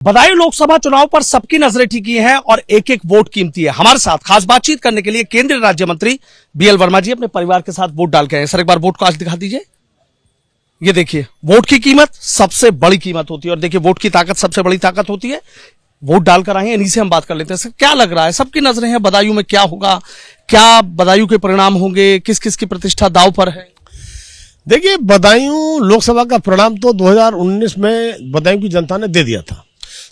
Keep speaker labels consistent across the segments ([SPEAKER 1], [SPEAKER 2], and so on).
[SPEAKER 1] बदायूं लोकसभा चुनाव पर सबकी नजरें टिकी हैं और एक एक वोट कीमती है। हमारे साथ खास बातचीत करने के लिए केंद्रीय राज्य मंत्री बीएल वर्मा जी अपने परिवार के साथ वोट डाल के आए। सर एक बार वोट को आज दिखा दीजिए। ये देखिए, वोट की कीमत सबसे बड़ी कीमत होती है और देखिए वोट की ताकत सबसे बड़ी ताकत होती है। वोट डालकर आए हैं, इन्हीं से हम बात कर लेते हैं। सर क्या लग रहा है, सबकी नजरें हैं बदायूं में, क्या होगा, क्या बदायूं के परिणाम होंगे, किस किस की प्रतिष्ठा दांव पर है?
[SPEAKER 2] देखिए, बदायूं लोकसभा का परिणाम तो 2019 में बदायूं की जनता ने दे दिया था।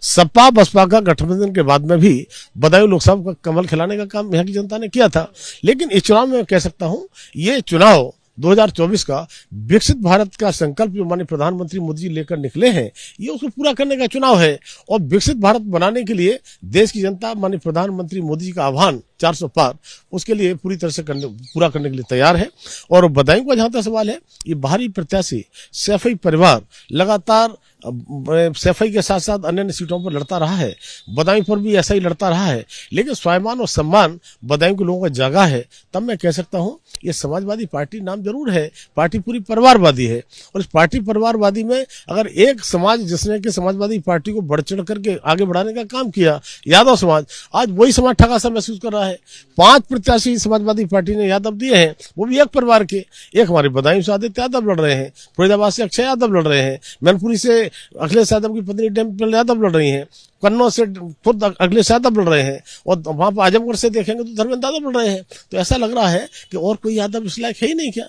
[SPEAKER 2] सपा बसपा का गठबंधन के बाद में भी बदायूं लोकसभा का कमल खिलाने का काम यहाँ की जनता ने किया था। लेकिन इस चुनाव में मैं कह सकता हूँ, ये चुनाव 2024 का विकसित भारत का संकल्प जो माननीय प्रधानमंत्री मोदी जी लेकर निकले हैं, ये उसको पूरा करने का चुनाव है। और विकसित भारत बनाने के लिए देश की जनता माननीय प्रधानमंत्री मोदी जी का आह्वान 400 पार, उसके लिए पूरी तरह से पूरा करने के लिए तैयार है। और बदायूं का जहां तक सवाल है, ये बाहरी प्रत्याशी सैफई परिवार लगातार सैफई के साथ साथ अन्य सीटों पर लड़ता रहा है। बदायूं पर भी ऐसा ही लड़ता रहा है, लेकिन स्वाभिमान और सम्मान बदायूं के लोगों का जागा है। तब मैं कह सकता हूं, ये समाजवादी पार्टी नाम जरूर है, पार्टी पूरी परिवारवादी है। और इस पार्टी परिवारवादी में अगर एक समाज जिसने कि समाजवादी पार्टी को बढ़ चढ़ करके आगे बढ़ाने का काम किया, यादव समाज, आज वही समाज ठगा सा महसूस कर रहा है। 5 प्रत्याशी समाजवादी पार्टी ने यादव दिए हैं, वो भी एक परिवार के। एक हमारे बदायूं से आदित्य यादव लड़ रहे हैं, फरीदाबाद से अक्षय यादव लड़ रहे हैं, मैनपुरी से अखिलेश यादव की पत्नी डिम्पल यादव लड़ रही हैं, कन्नौज से खुद अखिलेश यादव लड़ रहे हैं, और वहां पर आजमगढ़ से देखेंगे तो धर्मेंद्र यादव लड़ रहे हैं। तो ऐसा लग रहा है कि और कोई यादव इस लायक है ही नहीं क्या?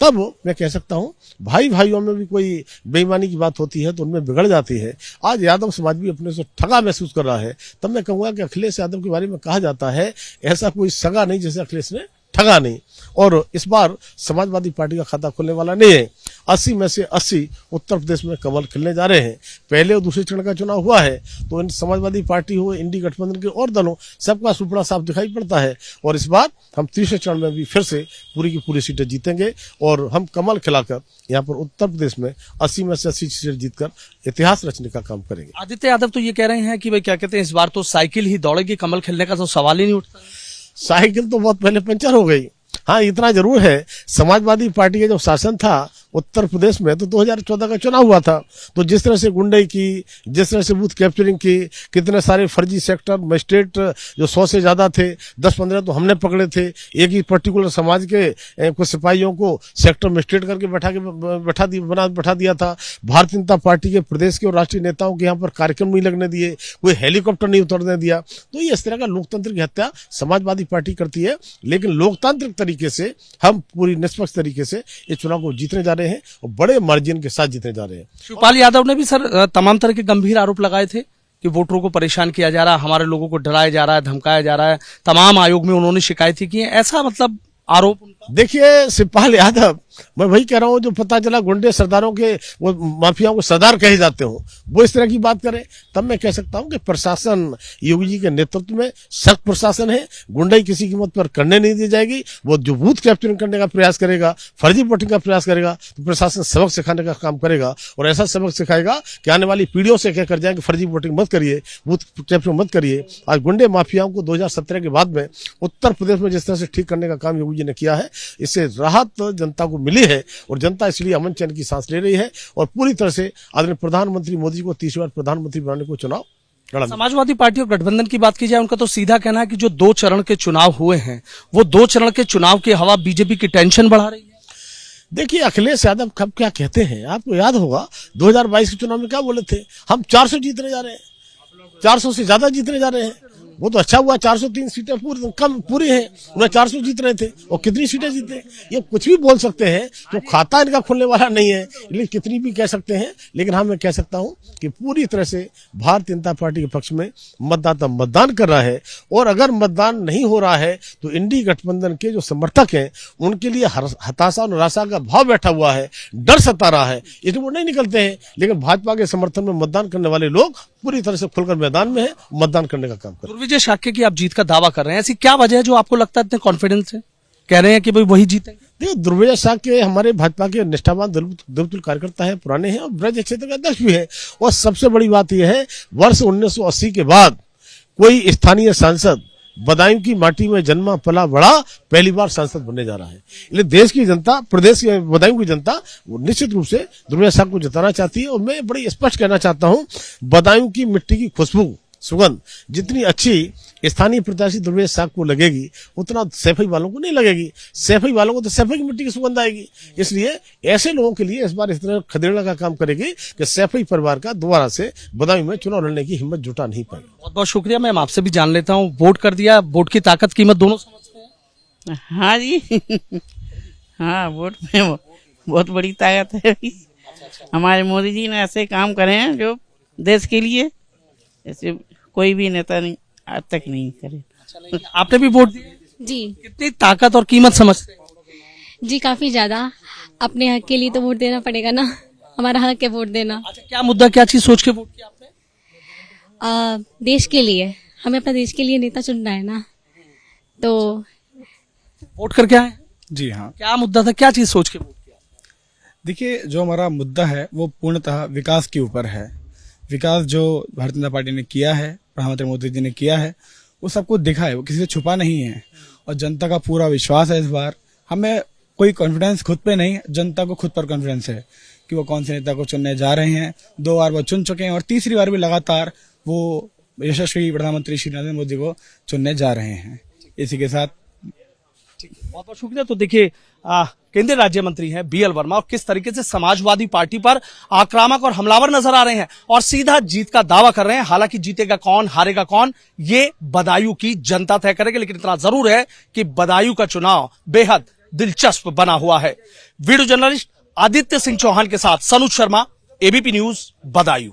[SPEAKER 2] तब मैं कह सकता हूं, भाई भाइयों में भी कोई बेईमानी की बात होती है तो उनमें बिगड़ जाती है। आज यादव समाज भी अपने से ठगा महसूस कर रहा है। तब मैं कहूंगा कि अखिलेश यादव के बारे में कहा जाता है, ऐसा कोई सगा नहीं जैसे अखिलेश ने ठगा नहीं। और इस बार समाजवादी पार्टी का खाता खुलने वाला नहीं है। 80 में से 80 उत्तर प्रदेश में कमल खिलने जा रहे हैं। पहले और दूसरे चरण का चुनाव हुआ है तो इन समाजवादी पार्टी हो, इंडी गठबंधन के और दलों, सबका सुपड़ा साफ दिखाई पड़ता है। और इस बार हम तीसरे चरण में भी फिर से पूरी की पूरी सीटें जीतेंगे और हम कमल खिलाकर यहाँ पर उत्तर प्रदेश में 80 में से 80 सीटें जीतकर इतिहास रचने का काम करेंगे।
[SPEAKER 1] आदित्य यादव तो ये कह रहे हैं कि भाई क्या कहते हैं, इस बार तो साइकिल ही दौड़ेगी, कमल खिलने का तो सवाल ही नहीं उठता।
[SPEAKER 2] साइकिल तो बहुत पहले पंचर हो गई। हाँ, इतना जरूर है, समाजवादी पार्टी का जो शासन था उत्तर प्रदेश में तो 2014 का चुनाव हुआ था, तो जिस तरह से गुंडई की, जिस तरह से बूथ कैप्चरिंग की, कितने सारे फर्जी सेक्टर मजिस्ट्रेट जो 100 से ज्यादा थे, 10-15 तो हमने पकड़े थे। एक ही पर्टिकुलर समाज के कुछ सिपाहियों को सेक्टर मजिस्ट्रेट करके बैठा दिया था। भारतीय जनता पार्टी के प्रदेश के और राष्ट्रीय नेताओं के यहाँ पर कार्यक्रम नहीं लगने दिए, कोई हेलीकॉप्टर नहीं उतरने दिया। तो ये इस तरह का लोकतंत्र की हत्या समाजवादी पार्टी करती है। लेकिन लोकतांत्रिक तरीके से हम पूरी निष्पक्ष तरीके से इस चुनाव को जीतने जा रहे हैं और बड़े मार्जिन के साथ जीतने जा रहे हैं।
[SPEAKER 1] शिवपाल यादव ने भी सर तमाम तरह के गंभीर आरोप लगाए थे कि वोटरों को परेशान किया जा रहा है, हमारे लोगों को डराया जा रहा है, धमकाया जा रहा है। तमाम आयोग में उन्होंने शिकायतें की हैं, ऐसा मतलब आरोप उनका।
[SPEAKER 2] देखिए, शिवपाल यादव, मैं वही कह रहा हूँ, जो पता चला गुंडे सरदारों के, वो माफियाओं को सरदार कहे जाते हो, वो इस तरह की बात करें, तब मैं कह सकता हूँ कि प्रशासन योगी जी के नेतृत्व में सख्त प्रशासन है। गुंडाई किसी कीमत पर करने नहीं दी जाएगी। वो जो बूथ कैप्चरिंग करने का प्रयास करेगा, फर्जी वोटिंग का प्रयास करेगा, तो प्रशासन सबक सिखाने का काम करेगा और ऐसा सबक सिखाएगा कि आने वाली पीढ़ियों से क्या कर जाएंगे, फर्जी वोटिंग मत करिए, बूथ कैप्चरिंग मत करिए। आज गुंडे माफियाओं को 2017 के बाद में उत्तर प्रदेश में जिस तरह से ठीक करने का काम योगी जी ने किया है, इससे राहत जनता को मिली है और जनता इसलिए अमन चैन की सांस ले रही है और पूरी तरह से आदरणीय प्रधानमंत्री मोदी को तीसरी बार प्रधानमंत्री बनाने को चुनाव लड़ा।
[SPEAKER 1] समाजवादी पार्टी और गठबंधन की बात की जाए, उनका तो सीधा कहना है कि जो 2 चरण के चुनाव हुए हैं, वो 2 चरण के चुनाव की हवा बीजेपी की टेंशन बढ़ा रही है।
[SPEAKER 2] देखिए, अखिलेश यादव कब क्या कहते हैं, आपको याद होगा 2022 के चुनाव में क्या बोले थे, हम 400 जीतने जा रहे हैं, 400 से ज्यादा जीतने जा रहे हैं। वो तो अच्छा हुआ, 403 सीटें पूरी हैं, उन्हें 400 जीत रहे थे और कितनी सीटें जीते। ये कुछ भी बोल सकते हैं, तो खाता इनका खुलने वाला नहीं है, लेकिन कितनी भी कह सकते हैं। लेकिन हाँ, मैं कह सकता हूं कि पूरी तरह से भारतीय जनता पार्टी के पक्ष में मतदाता मतदान कर रहा है। और अगर मतदान नहीं हो रहा है तो इंडी गठबंधन के जो समर्थक हैं, उनके लिए हताशा और निराशा का भाव बैठा हुआ है, डर सता रहा है, इसलिए वो नहीं निकलते हैं। लेकिन भाजपा के समर्थन में मतदान करने वाले लोग पूरी तरह से खुलकर मैदान में है, मतदान करने का काम कर रहे हैं।
[SPEAKER 1] दुर्विजय शाक्य की आप जीत का दावा कर रहे हैं, ऐसी क्या वजह है जो आपको लगता है इतने कॉन्फिडेंस है, कह रहे हैं कि भाई वही जीतेंगे?
[SPEAKER 2] देखिए, दुर्विजय शाक्य हमारे भाजपा के निष्ठावान देवतुल्य कार्यकर्ता है, पुराने हैं और ब्रज क्षेत्र के अध्यक्ष भी है। और सबसे बड़ी बात यह है, वर्ष 1980 के बाद कोई स्थानीय सांसद बदायूं की माटी में जन्मा पला बड़ा, पहली बार सांसद बनने जा रहा है। इसलिए देश की जनता, प्रदेश की बदायूं की जनता वो निश्चित रूप से दुर्वेश साहब को जिताना चाहती है। और मैं बड़ी स्पष्ट कहना चाहता हूं, बदायूं की मिट्टी की खुशबू, सुगंध जितनी अच्छी स्थानीय प्रत्याशी दुर्वेश साहब को लगेगी, उतना सैफई वालों को नहीं लगेगी। सैफई वालों को तो सैफई की मिट्टी की सुगंध आएगी। इसलिए ऐसे लोगों के लिए इस बार इस तरह खदेड़ने का काम करेगी कि सैफई परिवार का दोबारा से बदायूं में चुनाव लड़ने की हिम्मत जुटा नहीं पाएगी।
[SPEAKER 1] बहुत बहुत शुक्रिया। मैं आपसे भी जान लेता हूँ, वोट कर दिया, वोट की ताकत कीमत दोनों समझते हैं?
[SPEAKER 3] हाँ जी हाँ, वोट में बहुत बड़ी ताकत है। हमारे मोदी जी ने ऐसे काम करे हैं जो देश के लिए ऐसे कोई भी नेता नहीं आज तक नहीं करे।
[SPEAKER 1] आपने भी वोट दिया?
[SPEAKER 4] जी
[SPEAKER 1] कितनी ताकत और कीमत समझते हैं?
[SPEAKER 4] जी, काफी ज्यादा। अपने हक के लिए तो वोट देना पड़ेगा ना, हमारा हक है वोट देना।
[SPEAKER 1] अच्छा, क्या मुद्दा, क्या चीज सोच के वोट किया आपने?
[SPEAKER 4] देश के लिए, हमें अपना देश के लिए नेता चुनना है ना, तो
[SPEAKER 1] वोट करके आए?
[SPEAKER 5] जी हाँ,
[SPEAKER 1] क्या मुद्दा था, क्या चीज सोच के वोट किया?
[SPEAKER 5] देखिए जो हमारा मुद्दा है वो पूर्णतः विकास के ऊपर है। विकास जो भारतीय जनता पार्टी ने किया है, प्रधानमंत्री मोदी जी ने किया है, वो सबको दिखा है, वो किसी से छुपा नहीं है। और जनता का पूरा विश्वास है इस बार। हमें कोई कॉन्फिडेंस खुद पे नहीं, जनता को खुद पर कॉन्फिडेंस है कि वो कौन से नेता को चुनने जा रहे हैं। 2 बार वो चुन चुके हैं और तीसरी बार भी लगातार वो यशस्वी प्रधानमंत्री श्री नरेंद्र मोदी को चुनने जा रहे हैं। इसी के साथ
[SPEAKER 1] बहुत बहुत शुक्रिया। तो देखिए, केंद्रीय राज्य मंत्री हैं बीएल वर्मा, और किस तरीके से समाजवादी पार्टी पर आक्रामक और हमलावर नजर आ रहे हैं और सीधा जीत का दावा कर रहे हैं। हालांकि जीतेगा कौन, हारेगा कौन, ये बदायूं की जनता तय करेगी। लेकिन इतना जरूर है कि बदायूं का चुनाव बेहद दिलचस्प बना हुआ है। वीडियो जर्नलिस्ट आदित्य सिंह चौहान के साथ सनुज शर्मा, एबीपी न्यूज, बदायूं।